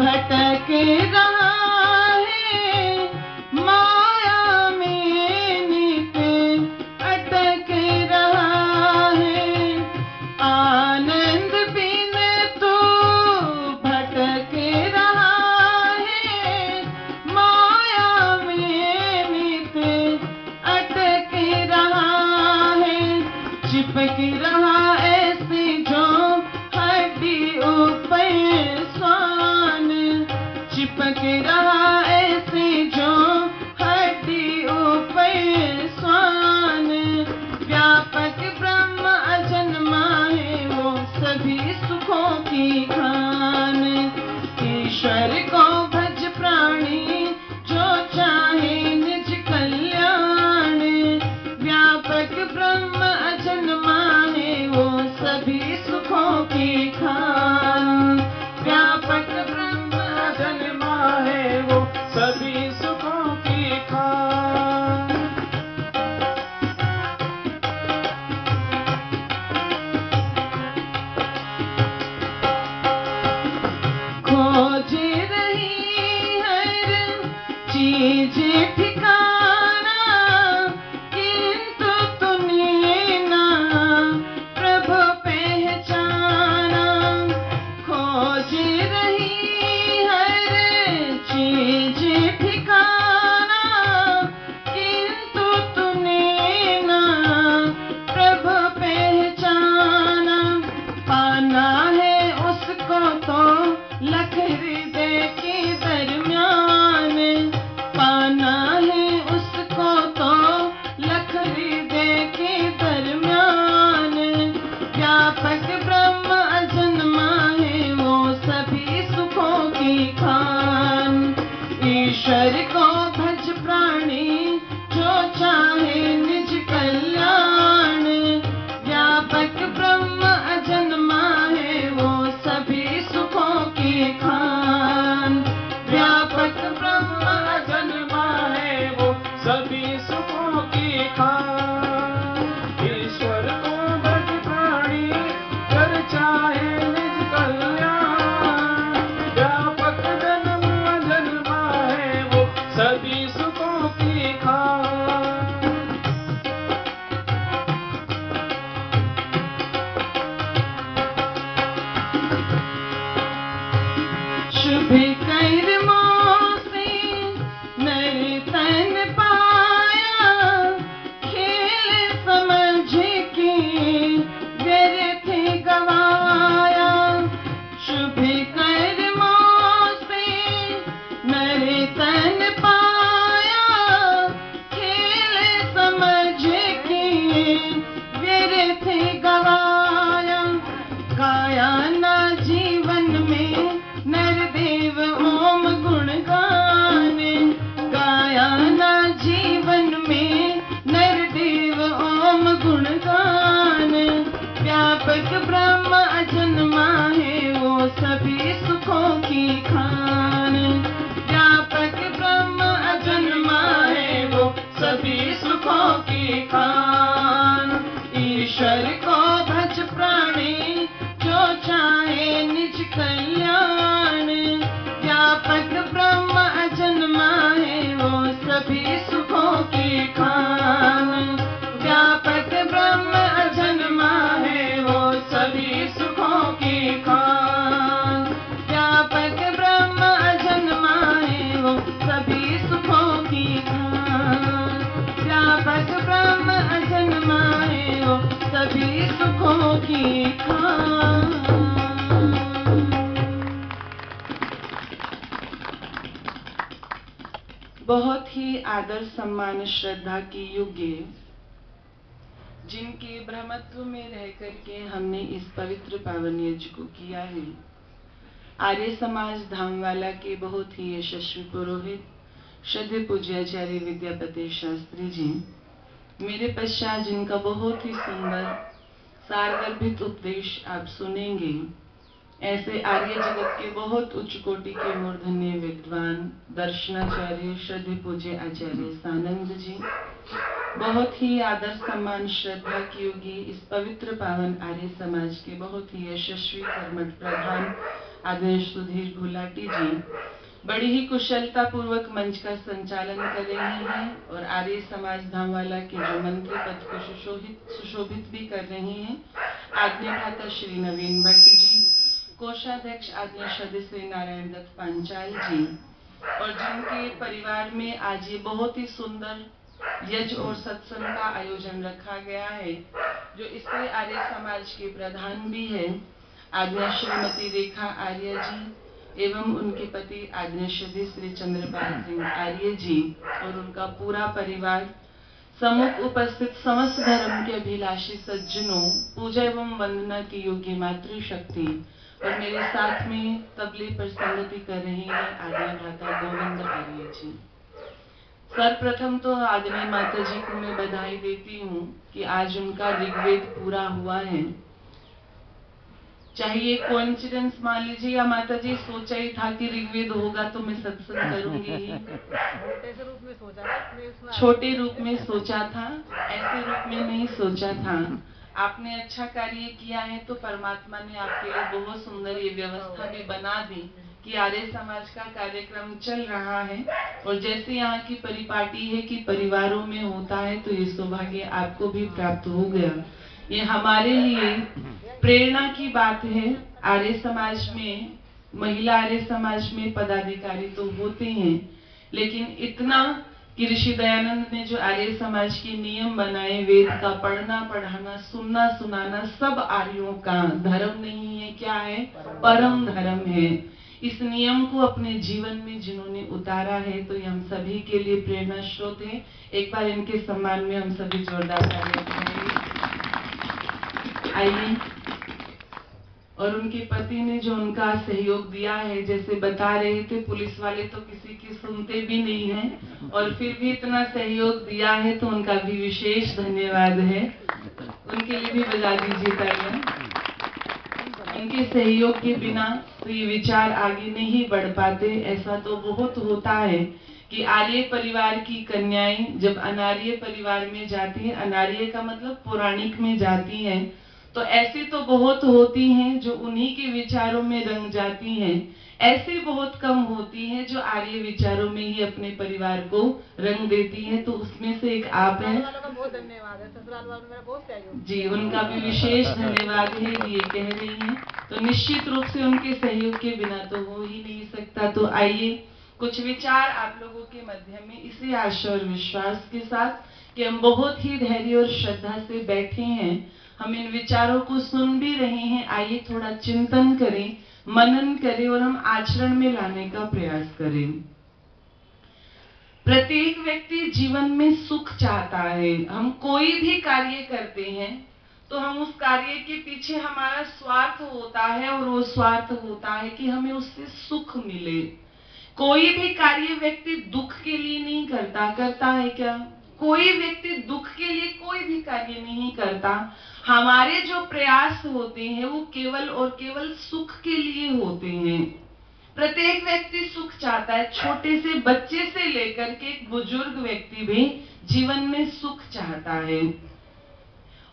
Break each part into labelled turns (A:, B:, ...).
A: भटक रहा है माया रहा ऐसे जो हड्डी ऊपर स्वान, चिपक रहा ऐसे जो हड्डी ऊपर स्वान। व्यापक ब्रह्म अजन्मा है वो सभी सुखों की खान। ईश्वर को भज प्राणी जो चाहे निज कल्याण। व्यापक ब्रह्म अजन्मा है वो सभी सुखों की खान। व्यापक ब्रह्म अजन्मा है वो सभी सुखों की खान। खोज रही हर चीज ठिकाना, किंतु तूने ना प्रभु पहचाना। खोज रही हर चीज ठिकाना, किंतु तूने ना प्रभु पहचाना। पाना है उसको तो लख हृदय के दरमियान। पाना है उसको तो लख हृदय के दरमियान। व्यापक ब्रह्म अजन्मा है वो सभी सुखों की खान। ईश्वर को भज प्राणी जो चाहे निज कल्याण। व्यापक ब्रह्म अजन्मा है वो सभी सुखों की खान। व्यापक ब्रह्म अजन्मा है वो सभी सुखों की खान। ईश्वर को भज प्राणी कर चाहे निज कल्याण। व्यापक ब्रह्म अजन्मा है वो सभी सुखों की खान। शुभ कर्मों से नर तन पाया, खेल समझ के व्यर्थ गवाया। शुभ कर्मों से नर तन पाया, खेल समझ के व्यर्थ गवाया। गाया ना जीवन में नरदेव ओम गुणगान। गाया ना जीवन में नरदेव ओम गुणगान। व्यापक ब्रह्म अजन्मा है वो सभी सुखों की खान। व्यापक ब्रह्म अजन्मा है वो सभी सुखों की खान। ईश्वर को भज प्राणी जो चाहे निज कल्याण। व्यापक ब्रह्म अजन्मा है वो सभी सुखों की खान। व्यापक ब्रह्म अजन्मा है वो सभी सुखों की खान। व्यापक ब्रह्म अजन्मा है वो सभी सुखों की खान। व्यापक ब्रह्म अजन्मा है वो सभी सुखों की खान। बहुत ही आदर सम्मान श्रद्धा की योग्य, जिनके ब्रह्मत्व में रह करके हमने इस पवित्र पावन यज्ञ को किया है। आर्य समाज धामवाला के बहुत ही यशस्वी पुरोहित श्रद्धेय पूज्याचार्य विद्यापति शास्त्री जी, मेरे पश्चात जिनका बहुत ही सुंदर सारगर्भित उपदेश आप सुनेंगे, ऐसे आर्य जगत के बहुत उच्च कोटि के मूर्धन्य विद्वान दर्शनाचार्य श्रद्धेय पूज्य आचार्य सानंद जी, बहुत ही आदर सम्मान श्रद्धा की योगी इस पवित्र पावन आर्य समाज के बहुत ही यशस्वी कर्मठ प्रधान आदरणीय सुधीर गुलाटी जी, बड़ी ही कुशलता पूर्वक मंच का संचालन कर रही हैं और आर्य समाज धामवाला के जो मंत्री पद को सुशोभित भी कर रही हैं। आदरणीय भ्राता श्री नवीन भट्ट जी, कोषाध्यक्ष आदरणीय श्रद्धेय श्री नारायण दत्त पांचाल जी, और जिनके परिवार में आज ये बहुत ही सुंदर यज्ञ और सत्संग का आयोजन रखा गया है, जो स्त्री आर्य समाज के प्रधान भी है, आज्ञा श्रीमती रेखा आर्य जी एवं उनके पति आज्ञा श्री चंद्रपाल सिंह आर्य जी और उनका पूरा परिवार, सम्मुख उपस्थित समस्त धर्म के अभिलाषी सज्जनों, पूजा एवं वंदना की योग्य मातृशक्ति और मेरे साथ में तबले पर संगति कर रही है आदरणीय भ्राता गोविंद आर्य जी। सर्वप्रथम तो आदरणीय माता जी को मैं बधाई देती हूँ कि आज उनका ऋग्वेद पूरा हुआ है। चाहे ये कोइंसिडेंस मान लीजिए या माता जी सोचा ही था कि ऋग्वेद होगा तो मैं सत्संग करूंगी ही। छोटे रूप में सोचा था, ऐसे रूप में नहीं सोचा था। आपने अच्छा कार्य किया है तो परमात्मा ने आपके लिए बहुत सुंदर ये व्यवस्था भी बना दी कि आर्य समाज का कार्यक्रम चल रहा है। और जैसे यहाँ की परिपाटी है कि परिवारों में होता है, तो ये सौभाग्य आपको भी प्राप्त हो गया। ये हमारे लिए प्रेरणा की बात है। आर्य समाज में, महिला आर्य समाज में पदाधिकारी तो होते हैं, लेकिन इतना कि ऋषि दयानंद ने जो आर्य समाज के नियम बनाए, वेद का पढ़ना पढ़ाना, सुनना सुनाना, सब आर्यों का धर्म नहीं है, क्या है? परम धर्म है। इस नियम को अपने जीवन में जिन्होंने उतारा है, तो ये हम सभी के लिए प्रेरणा स्रोत है। एक बार इनके सम्मान में हम सभी जोरदार तालियां बजाएंगे। आइए। और उनके पति ने जो उनका सहयोग दिया है, जैसे बता रहे थे, पुलिस वाले तो किसी की सुनते भी नहीं हैं और फिर भी इतना सहयोग दिया है, तो उनका भी विशेष धन्यवाद है। उनके लिए भी बजा दीजिए तालियां। उनके सहयोग के बिना तो ये विचार आगे नहीं बढ़ पाते। ऐसा तो बहुत होता है कि आर्य परिवार की कन्याएं जब अनार्य परिवार में जाती हैं, अनार्य का मतलब पौराणिक में जाती हैं, तो ऐसे तो बहुत होती हैं जो उन्हीं के विचारों में रंग जाती हैं। ऐसे बहुत कम होती हैं जो आर्य विचारों में ही अपने परिवार को रंग देती हैं। तो उसमें से एक आप हैं।
B: बहुत धन्यवाद है, ससुराल वालों मेरा बहुत सहयोग
A: जी, उनका भी विशेष धन्यवाद है, ये कह रही हैं। तो निश्चित रूप से उनके सहयोग के बिना तो हो ही नहीं सकता। तो आइए कुछ विचार आप लोगों के मध्य में इसी आशा और विश्वास के साथ कि हम बहुत ही धैर्य और श्रद्धा से बैठे हैं, हम इन विचारों को सुन भी रहे हैं। आइए थोड़ा चिंतन करें, मनन करें और हम आचरण में लाने का प्रयास करें। प्रत्येक व्यक्ति जीवन में सुख चाहता है। हम कोई भी कार्य करते हैं तो हम उस कार्य के पीछे हमारा स्वार्थ होता है, और वो स्वार्थ होता है कि हमें उससे सुख मिले। कोई भी कार्य व्यक्ति दुख के लिए नहीं करता, करता है क्या? कोई व्यक्ति दुख के लिए कोई भी कार्य नहीं करता। हमारे जो प्रयास होते हैं वो केवल और केवल सुख के लिए होते हैं। प्रत्येक व्यक्ति सुख चाहता है, छोटे से बच्चे से लेकर के एक बुजुर्ग व्यक्ति भी जीवन में सुख चाहता है।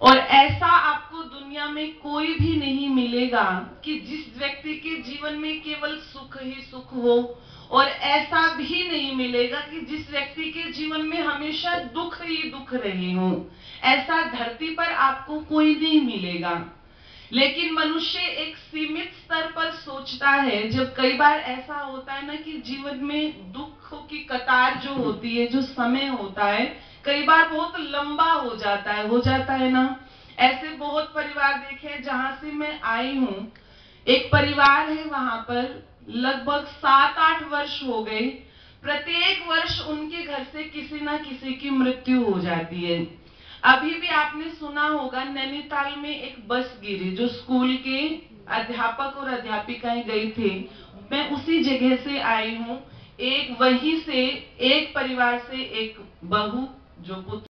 A: और ऐसा आपको दुनिया में कोई भी नहीं मिलेगा कि जिस व्यक्ति के जीवन में केवल सुख ही सुख हो, और ऐसा भी नहीं मिलेगा कि जिस व्यक्ति के जीवन में हमेशा दुख ही दुख रहे हो। ऐसा धरती पर आपको कोई नहीं मिलेगा। लेकिन मनुष्य एक सीमित स्तर पर सोचता है। जब कई बार ऐसा होता है ना कि जीवन में दुखों की कतार जो होती है, जो समय होता है, कई बार बहुत लंबा हो जाता है ना। ऐसे बहुत परिवार देखे हैं जहां से मैं आई हूं। एक परिवार है, वहां पर लगभग 7-8 वर्ष हो गए। प्रत्येक वर्ष उनके घर से किसी ना किसी की मृत्यु हो जाती है। अभी भी आपने सुना होगा, नैनीताल में एक बस गिरी, जो स्कूल के अध्यापक और अध्यापिकाएं गए थे। मैं उसी जगह से आई हूँ। एक वहीं से एक परिवार से एक बहू जो पुत्र